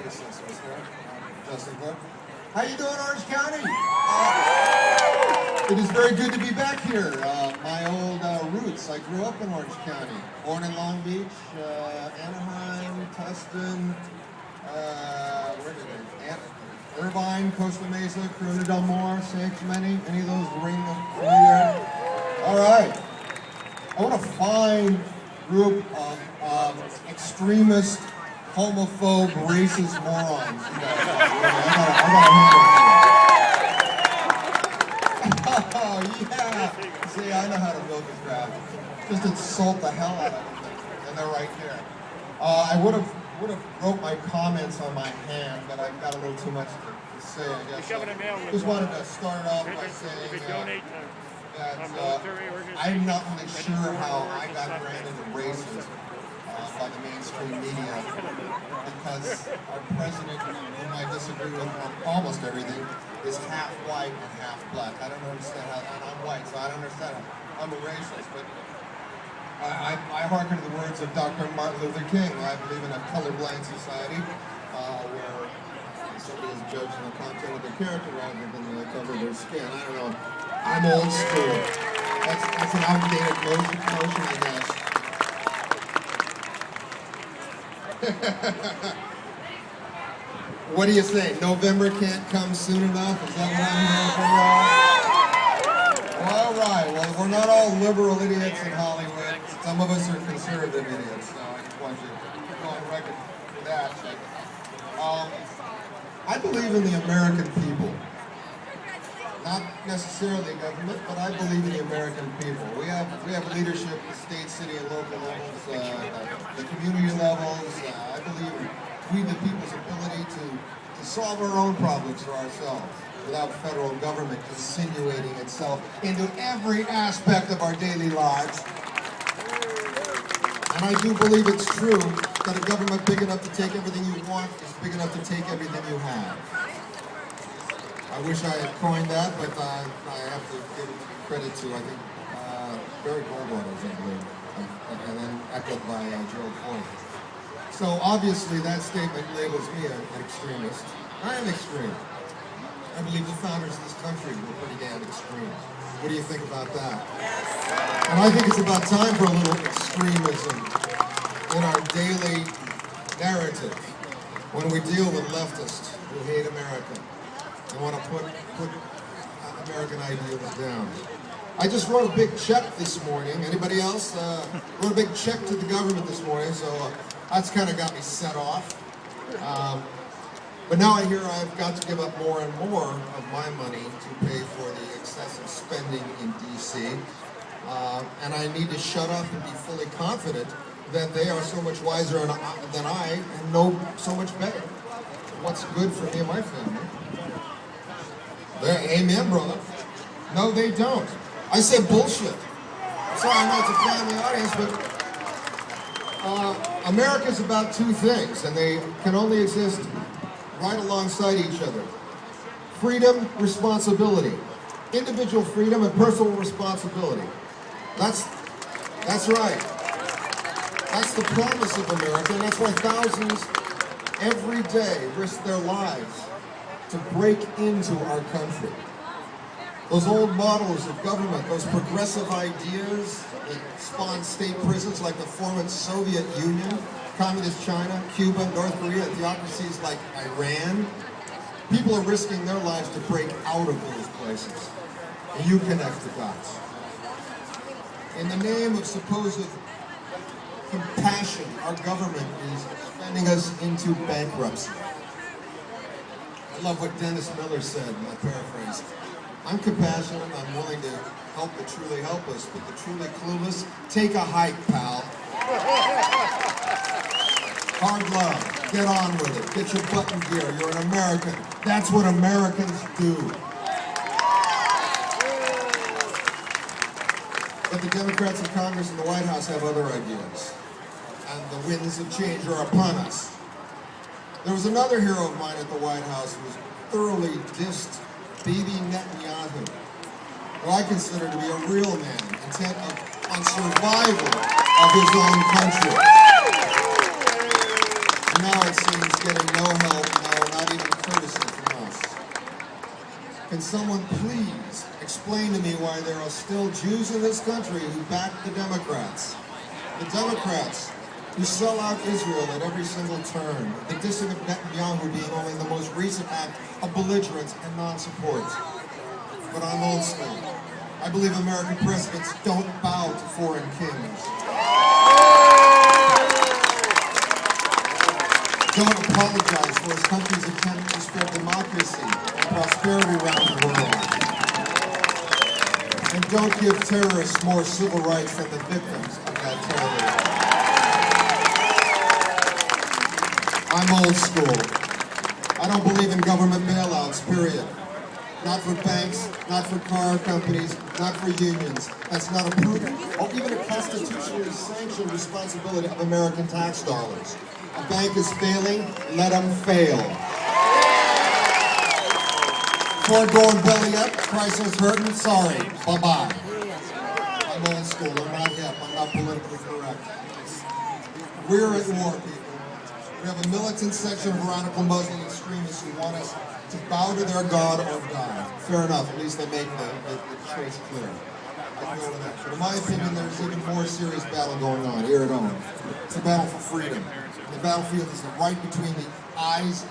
predecessors here. Justin Cook. How you doing, Orange County? It is very good to be back here. My old roots. I grew up in Orange County. Born in Long Beach, Anaheim, Tustin, where did I? Irvine, Costa Mesa, Corona del Mar, San Clemente. Any of those ring familiar? All right. I want a fine group of extremist, homophobe, racist morons. I gotta handle it. Oh, yeah. See, I know how to milk a crowd. Just insult the hell out of them, and they're right here. I would have wrote my comments on my hand, but I've got a little too much to say, I guess. Just wanted to start off by saying that I'm not really sure how I got branded as racist by the mainstream media, because our president, whom I disagree with on almost everything, is half white and half black. I don't understand how, and I'm white, so I don't understand how I'm a racist, but I hearken to the words of Dr. Martin Luther King. I believe in a colorblind society where somebody is judging the content of their character rather than the color of their skin. I don't know. I'm old school. That's an outdated notion, I guess. What do you say? November can't come soon enough? Is that what I'm hearing from y'all? All right. Well, we're not all liberal idiots in Hollywood. Some of us are conservative idiots, so I just want you to go on record for that. I believe in the American people. Not necessarily government, but I believe in the American people. We have leadership at the state, city, and local levels, the community levels. I believe in we the people's ability to solve our own problems for ourselves without federal government insinuating itself into every aspect of our daily lives. And I do believe it's true that a government big enough to take everything you want is big enough to take everything you have. I wish I had coined that, but I have to give credit to, I think, Barry Goldwater's, I believe, and then echoed by Gerald Ford. So obviously that statement labels me an extremist. I am extreme. I believe the founders of this country were pretty damn extreme. What do you think about that? And I think it's about time for a little extremism in our daily narrative when we deal with leftists who hate America and want to put American ideals down. I just wrote a big check this morning. Anybody else? Wrote a big check to the government this morning, so that's kind of got me set off. But now I hear I've got to give up more and more of my money to pay for the excessive spending in D.C. And I need to shut up and be fully confident that they are so much wiser than I and know so much better what's good for me and my family. Amen, brother. No, they don't. I said bullshit. Sorry, I know it's a family audience, but America's about two things, and they can only exist right alongside each other. Freedom, responsibility. Individual freedom and personal responsibility. That's right. That's the promise of America, and that's why thousands every day risk their lives to break into our country. Those old models of government, those progressive ideas that spawned state prisons like the former Soviet Union, Communist China, Cuba, North Korea, theocracies like Iran, people are risking their lives to break out of those places. And you connect the dots. In the name of supposed compassion, our government is sending us into bankruptcy. I love what Dennis Miller said, and I paraphrase. I'm compassionate, I'm willing to help the truly helpless, but the truly clueless, take a hike, pal. Hard love, get on with it, get your button gear, you're an American. That's what Americans do. But the Democrats in Congress and the White House have other ideas. And the winds of change are upon us. There was another hero of mine at the White House who was thoroughly dissed Bibi Netanyahu, who I consider to be a real man, intent on survival of his own country. And now it seems getting no help someone please explain to me why there are still Jews in this country who back the Democrats? The Democrats who sell out Israel at every single turn. The dissident Netanyahu being only the most recent act of belligerence and non-support. But I'm old school. I believe American presidents don't bow to foreign kings. Don't apologize for his country's attempt to spread democracy and prosperity around the world. And don't give terrorists more civil rights than the victims of that terrorism. I'm old school. I don't believe in government bailouts, period. Not for banks, not for car companies, not for unions. That's not a prudent or even a constitutionally sanctioned responsibility of American tax dollars. A bank is failing, let them fail. Ford going belly up, Chrysler's hurting, sorry, bye-bye. I'm old school, I'm not hip, I'm not politically correct. We're at war, people. We have a militant section of radical Muslim extremists who want us to bow to their God or die. Fair enough, at least they make the choice clear. I feel with that. But in my opinion, there's even more serious battle going on here at home. It's a battle for freedom. The battlefield is right between the eyes,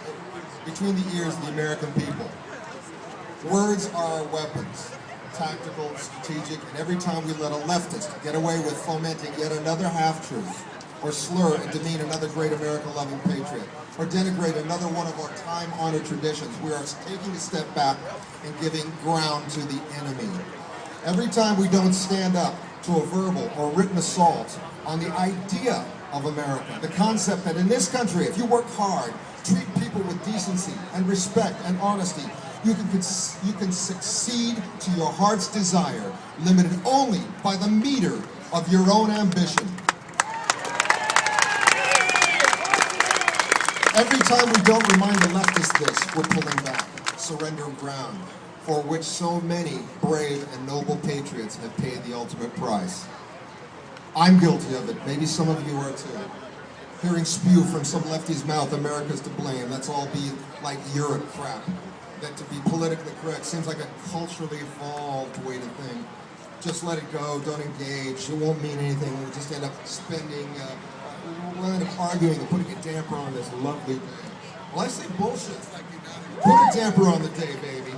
between the ears of the American people. Words are our weapons, tactical, strategic, and every time we let a leftist get away with fomenting yet another half-truth, or slur and demean another great America-loving patriot, or denigrate another one of our time-honored traditions, we are taking a step back and giving ground to the enemy. Every time we don't stand up to a verbal or written assault on the idea of America, the concept that in this country, if you work hard, treat people with decency and respect and honesty, you can succeed to your heart's desire, limited only by the meter of your own ambition. Every time we don't remind the leftists this, we're pulling back, surrendering ground, for which so many brave and noble patriots have paid the ultimate price. I'm guilty of it, maybe some of you are too. Hearing spew from some lefty's mouth, America's to blame, let's all be like Europe crap. That to be politically correct seems like a culturally evolved way to think. Just let it go, don't engage, it won't mean anything, we'll just end up spending, we'll end up arguing and putting a damper on this lovely day. Well, I say bullshit. Put a damper on the day, baby.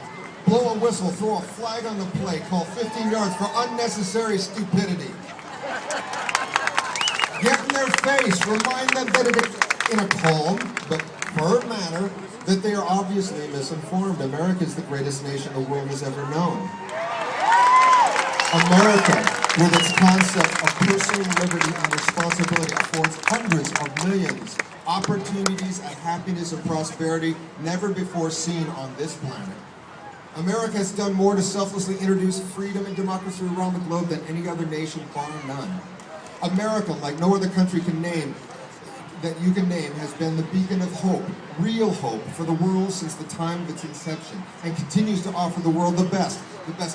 Blow a whistle, throw a flag on the play, call 15 yards for unnecessary stupidity. Get in their face, remind them that in a calm but firm manner that they are obviously misinformed. America is the greatest nation the world has ever known. America, with its concept of personal liberty and responsibility, affords hundreds of millions opportunities and happiness and prosperity never before seen on this planet. America has done more to selflessly introduce freedom and democracy around the globe than any other nation, bar none. America, like no other country that you can name, has been the beacon of hope, real hope, for the world since the time of its inception, and continues to offer the world the best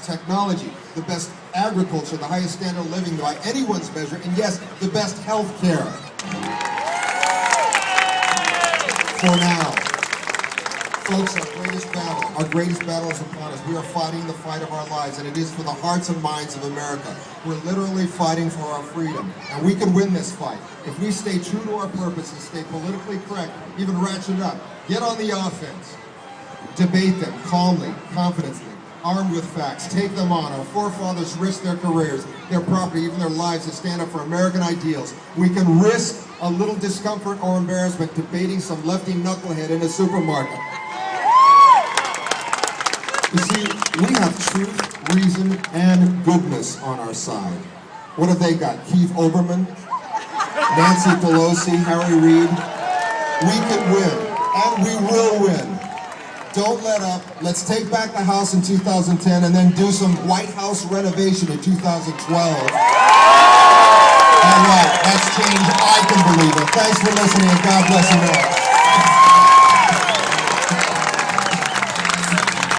technology, the best agriculture, the highest standard of living by anyone's measure, and yes, the best health care. For now. Folks, our greatest battle is upon us. We are fighting the fight of our lives, and it is for the hearts and minds of America. We're literally fighting for our freedom, and we can win this fight. If we stay true to our purpose and stay politically correct, even ratchet up, get on the offense. Debate them calmly, confidently, armed with facts. Take them on. Our forefathers risked their careers, their property, even their lives to stand up for American ideals. We can risk a little discomfort or embarrassment debating some lefty knucklehead in a supermarket. You see, we have truth, reason, and goodness on our side. What have they got? Keith Olbermann? Nancy Pelosi? Harry Reid? We can win, and we will win. Don't let up. Let's take back the House in 2010 and then do some White House renovation in 2012. All right, that's change I can believe in. Thanks for listening, and God bless America.